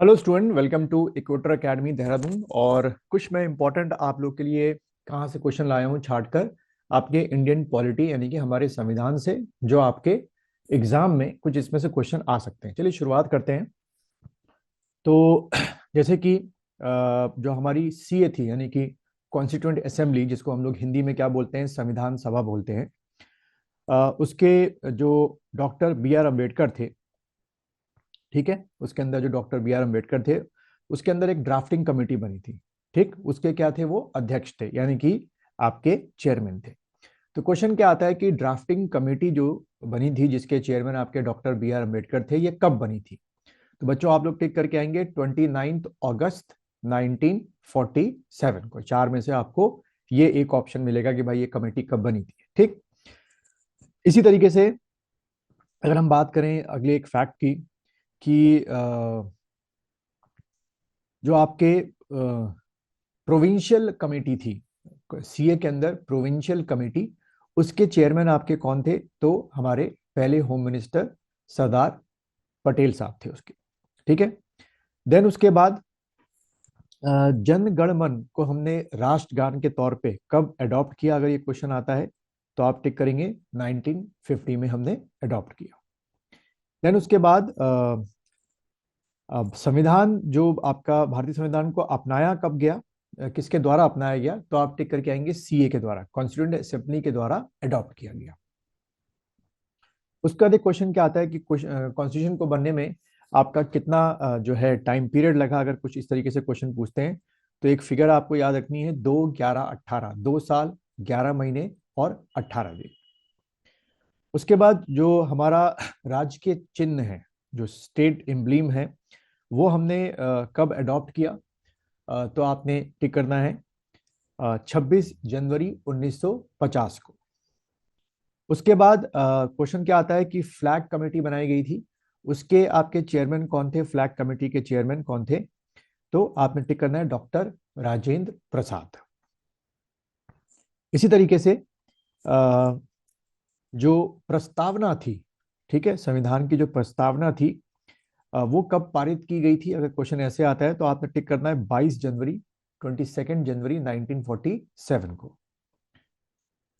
Hello student, welcome to Equator Academy Dehradun. और कुछ मैं इंपॉर्टेंट आप लोग के लिए कहाँ से क्वेश्चन लाया हूँ छाट कर, आपके इंडियन पॉलिटी यानी कि हमारे संविधान से, जो आपके एग्जाम में कुछ इसमें से क्वेश्चन आ सकते हैं। चलिए शुरुआत करते हैं। तो जैसे कि जो हमारी सीए थी यानी कि कॉन्स्टिट्यूएंट असेंबली, जिसको हम लोग हिंदी में क्या बोलते हैं, संविधान सभा बोलते हैं। उसके जो डॉक्टर बी आर अम्बेडकर थे, ठीक है, उसके अंदर जो डॉक्टर बी आर अम्बेडकर थे, उसके अंदर एक ड्राफ्टिंग कमेटी बनी थी। ठीक, उसके क्या थे, वो अध्यक्ष थे यानी कि आपके चेयरमैन थे। तो क्वेश्चन क्या आता है कि ड्राफ्टिंग कमेटी जो बनी थी, जिसके चेयरमैन आपके डॉक्टर बी आर अम्बेडकर थे, ये कब बनी थी? तो बच्चों आप लोग टिक करके आएंगे 29 अगस्त 1947 को। चार में से आपको ये एक ऑप्शन मिलेगा कि भाई ये कमेटी कब बनी थी। ठीक, इसी तरीके से अगर हम बात करें अगले एक फैक्ट की, कि जो आपके प्रोविंशियल कमेटी थी सीए के अंदर, प्रोविंशियल कमेटी, उसके चेयरमैन आपके कौन थे? तो हमारे पहले होम मिनिस्टर सरदार पटेल साहब थे उसके। ठीक है, देन उसके बाद जन गण मन को हमने राष्ट्रगान के तौर पे कब अडॉप्ट किया? अगर ये क्वेश्चन आता है तो आप टिक करेंगे 1950 में हमने अडॉप्ट किया। देन उसके बाद अब संविधान जो आपका भारतीय संविधान को अपनाया कब गया, किसके द्वारा अपनाया गया? तो आप टिक करके आएंगे सीए के द्वारा, कॉन्स्टिट्यूएंट असेंबली के द्वारा अडॉप्ट किया गया। उसका बाद एक क्वेश्चन क्या आता है कि कॉन्स्टिट्यूशन को बनने में आपका कितना जो है टाइम पीरियड लगा? अगर कुछ इस तरीके से क्वेश्चन पूछते हैं तो एक फिगर आपको याद रखनी है, 2 11 18, 2 साल 11 महीने और 18 दिन। उसके बाद जो हमारा राज्य के चिन्ह है, जो स्टेट एम्ब्लीम है, वो हमने कब अडॉप्ट किया? तो आपने टिक करना है 26 जनवरी 1950 को। उसके बाद क्वेश्चन क्या आता है कि फ्लैग कमेटी बनाई गई थी, उसके आपके चेयरमैन कौन थे? फ्लैग कमेटी के चेयरमैन कौन थे? तो आपने टिक करना है डॉक्टर राजेंद्र प्रसाद। इसी तरीके से जो प्रस्तावना थी, ठीक है, संविधान की जो प्रस्तावना थी, वो कब पारित की गई थी? अगर क्वेश्चन ऐसे आता है तो आपने टिक करना है 22 जनवरी 1947 को।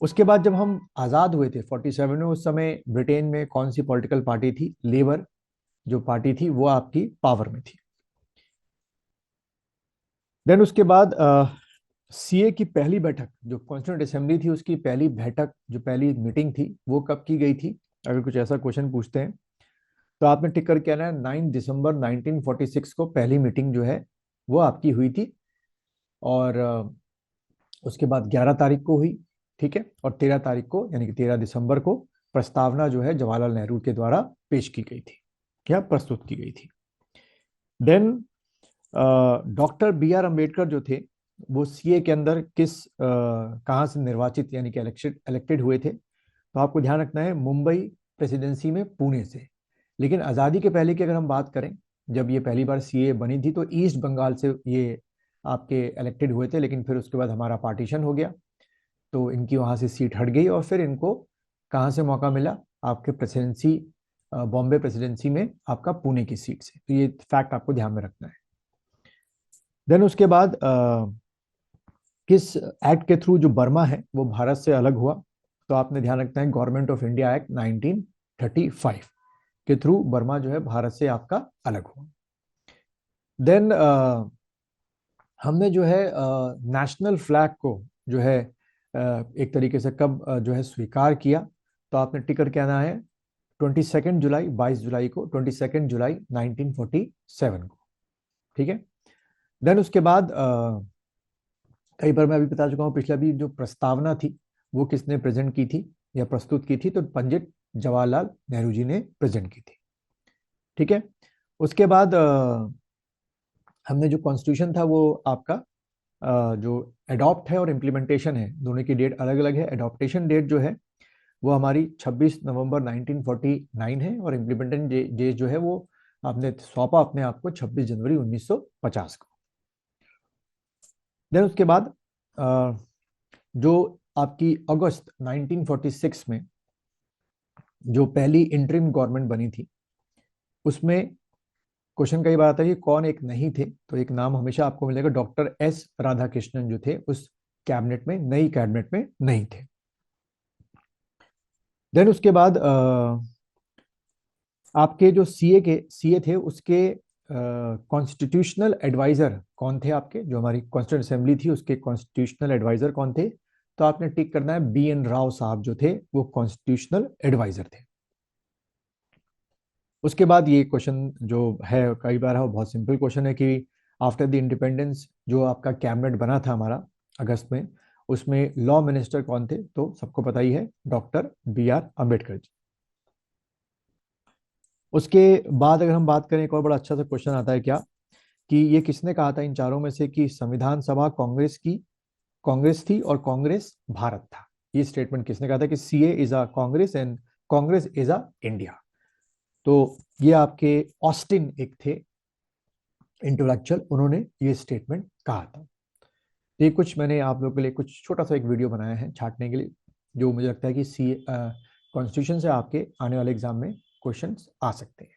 उसके बाद जब हम आजाद हुए थे 47 में, उस समय ब्रिटेन में कौन सी पॉलिटिकल पार्टी थी? लेबर जो पार्टी थी वो आपकी पावर में थी। देन उसके बाद सीए की पहली बैठक, जो कॉन्स्टिट्यूंट असेंबली थी, उसकी पहली बैठक, जो पहली मीटिंग थी, वो कब की गई थी? अगर कुछ ऐसा क्वेश्चन पूछते हैं तो आपने टिक करके आना है 9 दिसंबर 1946 को पहली मीटिंग जो है वो आपकी हुई थी। और उसके बाद 11 तारीख को हुई, ठीक है, और 13 तारीख को यानी कि 13 दिसंबर को प्रस्तावना जो है जवाहरलाल नेहरू के द्वारा पेश की गई थी, क्या प्रस्तुत की गई थी। Then doctor B R Ambedkar जो थे, वो सीए के अंदर कहाँ से निर्वाचित यानी कि इलेक्टेड हुए थे? तो आपको ध्यान रखना है मुंबई प्रेसिडेंसी में, पुणे से। लेकिन आज़ादी के पहले की अगर हम बात करें, जब ये पहली बार सीए बनी थी तो ईस्ट बंगाल से ये आपके इलेक्टेड हुए थे, लेकिन फिर उसके बाद हमारा पार्टीशन हो गया तो इनकी वहाँ से सीट हट गई और फिर इनको कहाँ से मौका मिला? आपके प्रेसिडेंसी, बॉम्बे प्रेसिडेंसी में आपका पुणे की सीट से। तो ये फैक्ट आपको ध्यान में रखना है। देन उसके बाद किस एक्ट के थ्रू जो बर्मा है वो भारत से अलग हुआ? तो आपने ध्यान रखना है गवर्नमेंट ऑफ इंडिया एक्ट 1935 के थ्रू बर्मा जो है भारत से आपका अलग हुआ। देन हमने जो है नेशनल फ्लैग को जो है एक तरीके से कब जो है स्वीकार किया? तो आपने टिकर कहना है 22 जुलाई, 22 जुलाई को, 22 जुलाई 1947 को। ठीक है, देन उसके बाद कई बार मैं अभी बता चुका हूँ, पिछला भी जो प्रस्तावना थी वो किसने प्रेजेंट की थी या प्रस्तुत की थी? तो पंडित जवाहरलाल नेहरू जी ने प्रेजेंट की थी। ठीक है, उसके बाद हमने जो कॉन्स्टिट्यूशन था वो आपका जो अडॉप्ट है और इम्प्लीमेंटेशन है, दोनों की डेट अलग अलग है। अडॉप्टेशन डेट जो है वो हमारी 26 नवंबर 1949 है, और इम्प्लीमेंटेशन डेट जो है वो आपने सौंपा अपने आप को 26 जनवरी 1950 को। देन उसके बाद जो आपकी अगस्त 1946 में जो पहली इंटरिम गवर्नमेंट बनी थी, उसमें क्वेश्चन कई बार आता है कि कौन एक नहीं थे, तो एक नाम हमेशा आपको मिलेगा, डॉक्टर एस राधाकृष्णन जो थे उस कैबिनेट में, नई कैबिनेट में नहीं थे। देन उसके बाद आपके जो सीए थे उसके कॉन्स्टिट्यूशनल एडवाइजर कौन थे, आपके जो हमारी कॉन्स्टिट्यूंट असेंबली थी उसके कॉन्स्टिट्यूशनल एडवाइजर कौन थे, तो आपने टिक करना है BN राव साहब जो थे वो कॉन्स्टिट्यूशनल एडवाइजर थे। उसके बाद ये क्वेश्चन जो है कई बार है, वो बहुत सिंपल क्वेश्चन है कि आफ्टर द इंडिपेंडेंस जो आपका कैबिनेट बना था हमारा अगस्त में, उसमें लॉ मिनिस्टर कौन थे, तो सबको पता ही है, डॉक्टर BR अम्बेडकर जी। उसके बाद अगर हम बात करें, एक और बड़ा अच्छा सा क्वेश्चन आता है क्या, कि ये किसने कहा था इन चारों में से कि संविधान सभा कांग्रेस थी और कांग्रेस भारत था। ये स्टेटमेंट किसने कहा था कि CA is a Congress and Congress is a India. तो ये आपके ऑस्टिन एक थे इंटेलेक्चुअल, उन्होंने ये स्टेटमेंट कहा था। ये कुछ मैंने आप लोगों के लिए कुछ छोटा सा एक वीडियो बनाया है छाटने के लिए, जो मुझे लगता है कि सी कॉन्स्टिट्यूशन से आपके आने वाले एग्जाम में क्वेश्चंस आ सकते हैं।